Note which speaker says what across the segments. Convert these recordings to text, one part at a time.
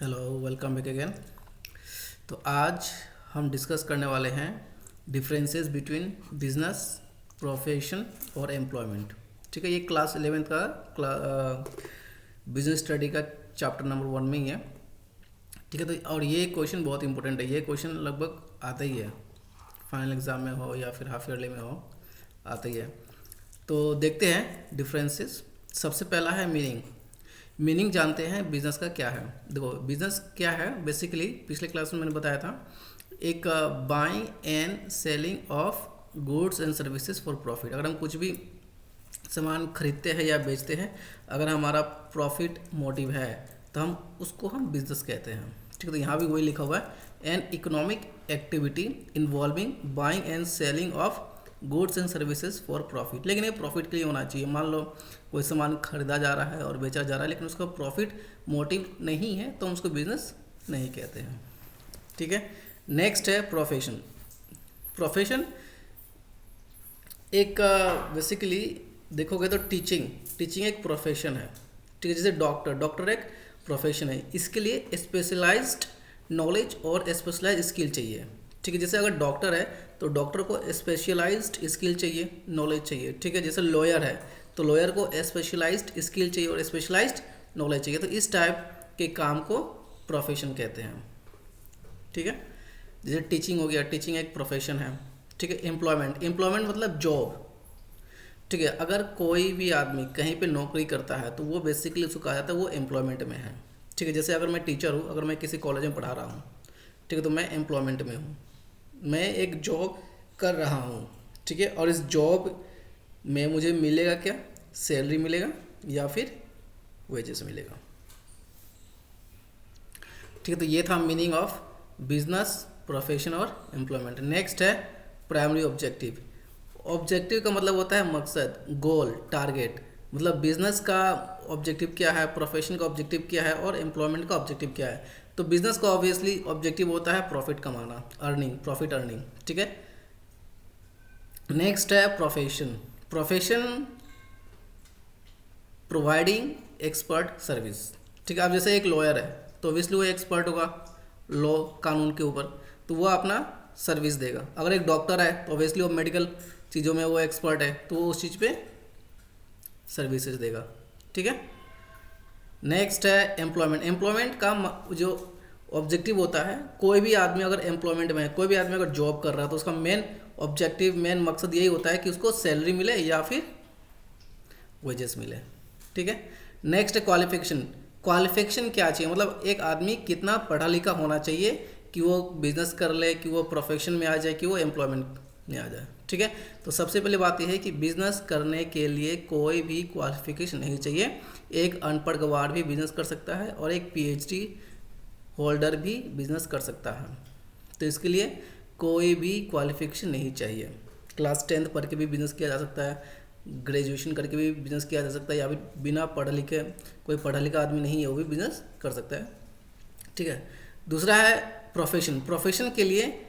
Speaker 1: Hello, welcome back again. तो आज हम डिस्कस करने वाले हैं डिफरेंसेस बिटवीन बिजनेस, प्रोफेशन और एम्प्लॉयमेंट। ठीक है, ये क्लास 11th का बिजनेस स्टडी का चैप्टर नंबर 1 में ही है। ठीक है, तो और ये क्वेश्चन बहुत इंपॉर्टेंट है। ये क्वेश्चन लगभग आता ही है, फाइनल एग्ज़ाम में हो या फिर हाफ ईयरली में हो, आता ही है। तो देखते हैं डिफरेंसेस। सबसे पहला है मीनिंग। मीनिंग जानते हैं बिजनेस का क्या है। देखो, बिजनेस क्या है बेसिकली, पिछले क्लास में मैंने बताया था, एक buying and selling of goods and services for profit. अगर हम कुछ भी सामान खरीदते हैं या बेचते हैं, अगर हमारा प्रॉफिट मोटिव है तो हम बिजनेस कहते हैं। ठीक है, तो यहाँ भी वही लिखा हुआ है, an economic activity involving buying and selling of goods and services for profit. लेकिन ये प्रॉफिट के लिए होना चाहिए। मान लो कोई सामान खरीदा जा रहा है और बेचा जा रहा है, लेकिन उसका प्रॉफिट मोटिव नहीं है, तो हम उसको बिजनेस नहीं कहते हैं। ठीक है, नेक्स्ट है प्रोफेशन। प्रोफेशन एक बेसिकली देखोगे तो टीचिंग एक प्रोफेशन है। ठीक है, जैसे डॉक्टर एक प्रोफेशन है। इसके लिए स्पेशलाइज्ड नॉलेज और स्पेशलाइज्ड स्किल चाहिए। ठीक है, जैसे अगर डॉक्टर है तो डॉक्टर को स्पेशलाइज्ड स्किल चाहिए, नॉलेज चाहिए। ठीक है, जैसे लॉयर है तो लॉयर को स्पेशलाइज्ड स्किल चाहिए और स्पेशलाइज्ड नॉलेज चाहिए। तो इस टाइप के काम को प्रोफेशन कहते हैं। ठीक है, जैसे टीचिंग हो गया, टीचिंग एक प्रोफेशन है। ठीक है, एम्प्लॉयमेंट मतलब जॉब। ठीक है, अगर कोई भी आदमी कहीं पे नौकरी करता है तो वो बेसिकली उसको कहा जाता है वो एम्प्लॉयमेंट में है। ठीक है, जैसे अगर मैं टीचर हूँ, अगर मैं किसी कॉलेज में पढ़ा रहा हूँ, ठीक है, तो मैं एम्प्लॉयमेंट में हूँ, मैं एक जॉब कर रहा हूँ। ठीक है, और इस जॉब में मुझे मिलेगा क्या, सैलरी मिलेगा या फिर वेजेस मिलेगा। ठीक है, तो ये था मीनिंग ऑफ बिजनेस, प्रोफेशन और एम्प्लॉयमेंट। नेक्स्ट है प्राइमरी ऑब्जेक्टिव। ऑब्जेक्टिव का मतलब होता है मकसद, गोल, टारगेट। मतलब बिजनेस का ऑब्जेक्टिव क्या है, प्रोफेशन का ऑब्जेक्टिव क्या है और एम्प्लॉयमेंट का ऑब्जेक्टिव क्या है। तो बिजनेस का ऑब्वियसली ऑब्जेक्टिव होता है प्रॉफिट कमाना, प्रॉफिट अर्निंग। ठीक है, नेक्स्ट है प्रोफेशन प्रोवाइडिंग एक्सपर्ट सर्विस। ठीक है, अब जैसे एक लॉयर है तो ऑब्वियसली वो एक्सपर्ट होगा लॉ, कानून के ऊपर, तो वो अपना सर्विस देगा। अगर एक डॉक्टर है तो ऑब्वियसली वो मेडिकल चीज़ों में वो एक्सपर्ट है, तो वो उस चीज़ पे सर्विसेज देगा। ठीक है, नेक्स्ट है एम्प्लॉयमेंट का जो ऑब्जेक्टिव होता है, कोई भी आदमी अगर एम्प्लॉयमेंट में है, कोई भी आदमी अगर जॉब कर रहा है, तो उसका मेन ऑब्जेक्टिव, मेन मकसद यही होता है कि उसको सैलरी मिले या फिर वेजेस मिले। ठीक है, नेक्स्ट है क्वालिफिकेशन क्या चाहिए, मतलब एक आदमी कितना पढ़ा लिखा होना चाहिए कि वो बिजनेस कर ले, कि वो प्रोफेशन में आ जाए, कि वो एम्प्लॉयमेंट में आ जाए। ठीक है, तो सबसे पहले बात यह है कि बिजनेस करने के लिए कोई भी क्वालिफिकेशन नहीं चाहिए। एक अनपढ़ गवार भी बिजनेस कर सकता है और एक पीएचडी होल्डर भी बिजनेस कर सकता है। तो इसके लिए कोई भी क्वालिफिकेशन नहीं चाहिए। क्लास 10th पढ़ के भी बिजनेस किया जा सकता है, ग्रेजुएशन करके भी बिजनेस किया जा सकता है, या फिर बिना पढ़े लिखे, कोई पढ़ा लिखा आदमी नहीं है वो भी बिजनेस कर सकता है। ठीक है, दूसरा है प्रोफेशन के लिए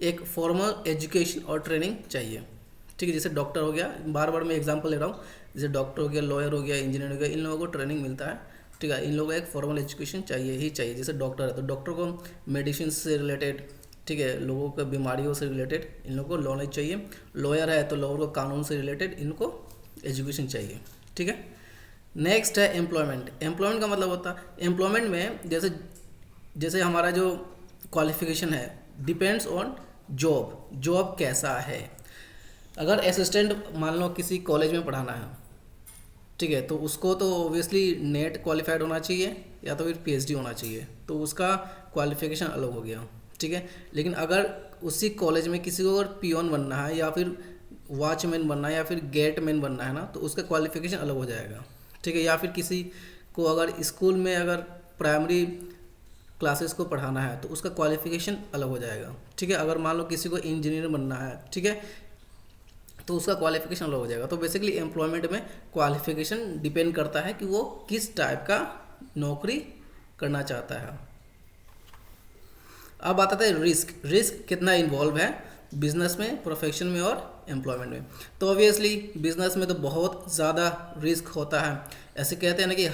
Speaker 1: एक फॉर्मल एजुकेशन और ट्रेनिंग चाहिए। ठीक है, जैसे डॉक्टर हो गया, बार बार मैं एग्जांपल ले रहा हूँ, जैसे डॉक्टर हो गया, लॉयर हो गया, इंजीनियर हो गया, इन लोगों को ट्रेनिंग मिलता है। ठीक है, इन लोगों को एक फॉर्मल एजुकेशन चाहिए ही चाहिए। जैसे डॉक्टर है तो डॉक्टर को मेडिसिन से रिलेटेड, ठीक है, लोगों के बीमारियों से रिलेटेड इन लोगों को नॉलेज चाहिए। लॉयर है तो लोगों को कानून से रिलेटेड इनको एजुकेशन चाहिए। ठीक है, नेक्स्ट है एम्प्लॉयमेंट का मतलब होता है, एम्प्लॉयमेंट में जैसे हमारा जो क्वालिफिकेशन है डिपेंड्स ऑन जॉब कैसा है। अगर असिस्टेंट मान लो किसी कॉलेज में पढ़ाना है, ठीक है, तो उसको तो ऑब्वियसली नेट क्वालिफाइड होना चाहिए या तो फिर पीएचडी होना चाहिए, तो उसका क्वालिफिकेशन अलग हो गया। ठीक है, लेकिन अगर उसी कॉलेज में किसी को अगर पियोन बनना है या फिर वॉचमैन बनना है या फिर गेटमैन बनना है ना, तो उसका क्वालिफिकेशन अलग हो जाएगा। ठीक है, या फिर किसी को अगर स्कूल में अगर प्राइमरी क्लासेस को पढ़ाना है तो उसका क्वालिफिकेशन अलग हो जाएगा। ठीक है, अगर मान लो किसी को इंजीनियर बनना है, ठीक है, तो उसका क्वालिफिकेशन अलग हो जाएगा। तो बेसिकली एम्प्लॉयमेंट में क्वालिफिकेशन डिपेंड करता है कि वो किस टाइप का नौकरी करना चाहता है। अब आता है रिस्क कितना इन्वॉल्व है बिजनेस में, प्रोफेशन में और एम्प्लॉयमेंट में। तो ऑब्वियसली बिजनेस में तो बहुत ज़्यादा रिस्क होता है। ऐसे कहते हैं ना कि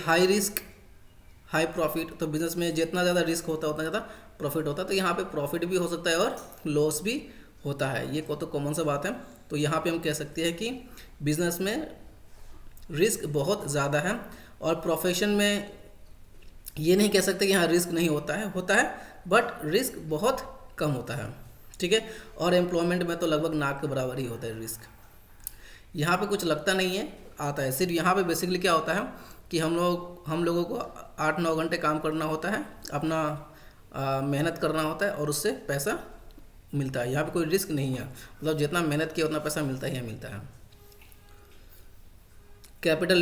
Speaker 1: हाई प्रॉफिट, तो बिजनेस में जितना ज़्यादा रिस्क होता है उतना ज़्यादा प्रॉफिट होता है। तो यहाँ पे प्रॉफिट भी हो सकता है और लॉस भी होता है, ये को तो कॉमन सा बात है। तो यहाँ पे हम कह सकते हैं कि बिजनेस में रिस्क बहुत ज़्यादा है, और प्रोफेशन में ये नहीं कह सकते कि यहाँ रिस्क नहीं होता है बट रिस्क बहुत कम होता है, ठीक है। और एम्प्लॉयमेंट में तो लगभग नाक के बराबर ही होता है रिस्क। यहाँ पे कुछ लगता नहीं है, आता है। सिर्फ यहाँ पे बेसिकली क्या होता है कि हम लोगों को 8-9 घंटे काम करना होता है, अपना मेहनत करना होता है और उससे पैसा मिलता है। यहाँ पे कोई रिस्क नहीं है, मतलब जितना मेहनत किया उतना पैसा मिलता ही मिलता है। कैपिटल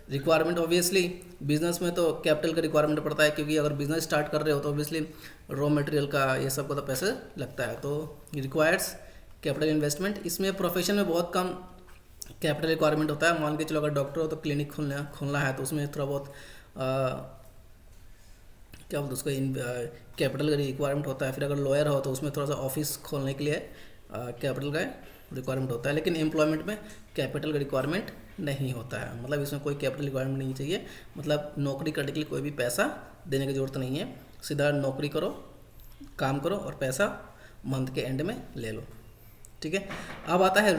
Speaker 1: रिक्वायरमेंट ऑब्वियसली बिजनेस में तो कैपिटल का रिक्वायरमेंट पड़ता है, क्योंकि अगर बिजनेस स्टार्ट कर रहे हो तो ऑब्वियसली रॉ मटेरियल का ये सब का तो पैसे लगता है, तो रिक्वायर्स कैपिटल इन्वेस्टमेंट। इसमें प्रोफेशन में बहुत कम कैपिटल रिक्वायरमेंट होता है। मान के चलो अगर डॉक्टर हो तो क्लिनिक खोलना है तो उसमें थोड़ा बहुत क्या बोलते उसको कैपिटल का रिक्वायरमेंट होता है। फिर अगर लॉयर हो तो उसमें थोड़ा सा ऑफिस खोलने के लिए कैपिटल का रिक्वायरमेंट होता है। लेकिन एम्प्लॉयमेंट में कैपिटल का रिक्वायरमेंट नहीं होता है, मतलब इसमें कोई कैपिटल रिक्वायरमेंट नहीं चाहिए। मतलब नौकरी करने के लिए कोई भी पैसा देने की ज़रूरत नहीं है, सीधा नौकरी करो, काम करो और पैसा मंथ के एंड में ले लो, ठीक है। अब आता है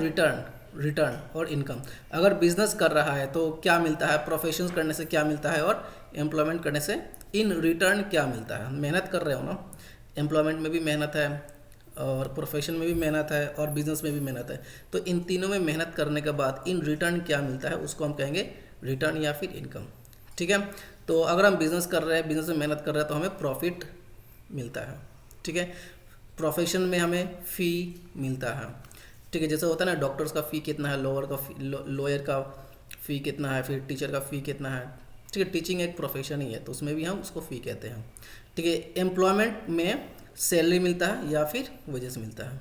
Speaker 1: रिटर्न और इनकम। अगर बिजनेस कर रहा है तो क्या मिलता है, प्रोफेशंस करने से क्या मिलता है और एम्प्लॉयमेंट करने से इन रिटर्न क्या मिलता है। मेहनत कर रहे हो ना, एम्प्लॉयमेंट में भी मेहनत है और प्रोफेशन में भी मेहनत है और बिजनेस में भी मेहनत है। तो इन तीनों में मेहनत करने के बाद इन रिटर्न क्या मिलता है उसको हम कहेंगे रिटर्न या फिर इनकम, ठीक है। तो अगर हम बिजनेस कर रहे हैं, बिजनेस में मेहनत कर रहे हैं तो हमें प्रॉफिट मिलता है, ठीक है। प्रोफेशन में हमें फ़ी मिलता है, ठीक है। जैसे होता है ना, डॉक्टर्स का फ़ी कितना है, लॉयर का फ़ी कितना है, फिर टीचर का फ़ी कितना है, ठीक है। टीचिंग एक प्रोफेशन ही है तो उसमें भी हम उसको फ़ी कहते हैं, ठीक है। एम्प्लॉयमेंट में सैलरी मिलता है या फिर वेजेस मिलता है,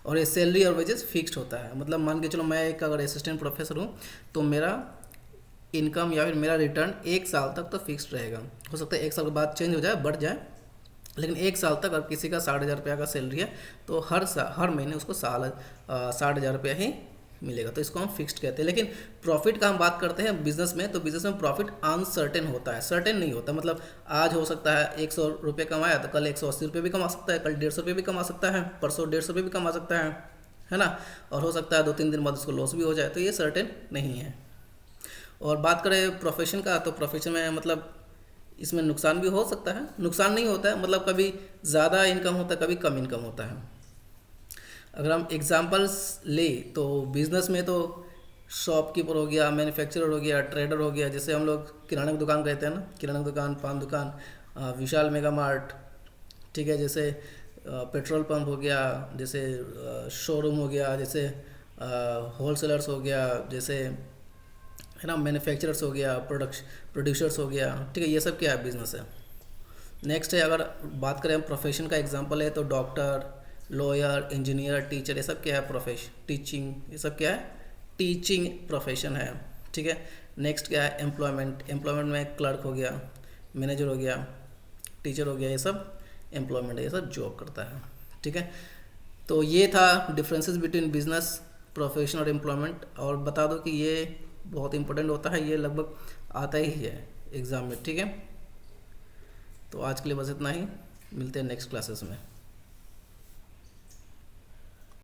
Speaker 1: और ये सैलरी और वेजेस फिक्स्ड होता है। मतलब मान के चलो मैं एक अगर असिस्टेंट प्रोफेसर हूँ तो मेरा इनकम या फिर मेरा रिटर्न 1 साल तक तो फिक्स्ड रहेगा। हो सकता है 1 साल के बाद चेंज हो जाए, बढ़ जाए, लेकिन 1 साल तक अगर किसी का 60,000 रुपया का सैलरी है तो हर महीने उसको 60,000 रुपया ही मिलेगा, तो इसको हम फिक्स्ड कहते हैं। लेकिन प्रॉफिट का हम बात करते हैं बिजनेस में, तो बिजनेस में प्रॉफिट अनसर्टेन होता है, सर्टेन नहीं होता। मतलब आज हो सकता है 100 रुपये कमाया तो कल 180 रुपये भी कमा सकता है, कल 150 रुपये भी कमा सकता है, परसों 150 रुपये भी कमा सकता है ना। और हो सकता है 2-3 दिन बाद उसको लॉस भी हो जाए, तो ये सर्टेन नहीं है। और बात करें प्रोफेशन का, तो प्रोफेशन में मतलब इसमें नुकसान भी हो सकता है, नुकसान नहीं होता है, मतलब कभी ज़्यादा इनकम होता है, कभी कम इनकम होता है। अगर हम एग्जांपल्स ले तो बिज़नेस में तो शॉपकीपर हो गया, मैन्युफैक्चरर हो गया, ट्रेडर हो गया। जैसे हम लोग किराने की दुकान कहते हैं ना, किराना की दुकान, पान दुकान, विशाल मेगा मार्ट, ठीक है। जैसे पेट्रोल पंप हो गया, जैसे शोरूम हो गया, जैसे होलसेलर्स हो गया, जैसे है ना मैन्युफैक्चरर्स हो गया, प्रोड्यूसर्स हो गया, ठीक है। ये सब क्या है, बिजनेस है। नेक्स्ट है, अगर बात करें हम प्रोफेशन का एग्जांपल है तो डॉक्टर, लॉयर, इंजीनियर, टीचर, ये सब क्या है, टीचिंग, ये सब क्या है, टीचिंग प्रोफेशन है, ठीक है। नेक्स्ट क्या है, एम्प्लॉयमेंट में क्लर्क हो गया, मैनेजर हो गया, टीचर हो गया, ये सब एम्प्लॉयमेंट है, ये सब जॉब करता है, ठीक है। तो ये था डिफरेंसेस बिटवीन बिजनेस, प्रोफेशन और एम्प्लॉयमेंट। और बता दो कि ये बहुत इंपॉर्टेंट होता है, ये लगभग आता ही है एग्ज़ाम में, ठीक है। तो आज के लिए बस इतना ही, मिलते हैं नेक्स्ट क्लासेस में।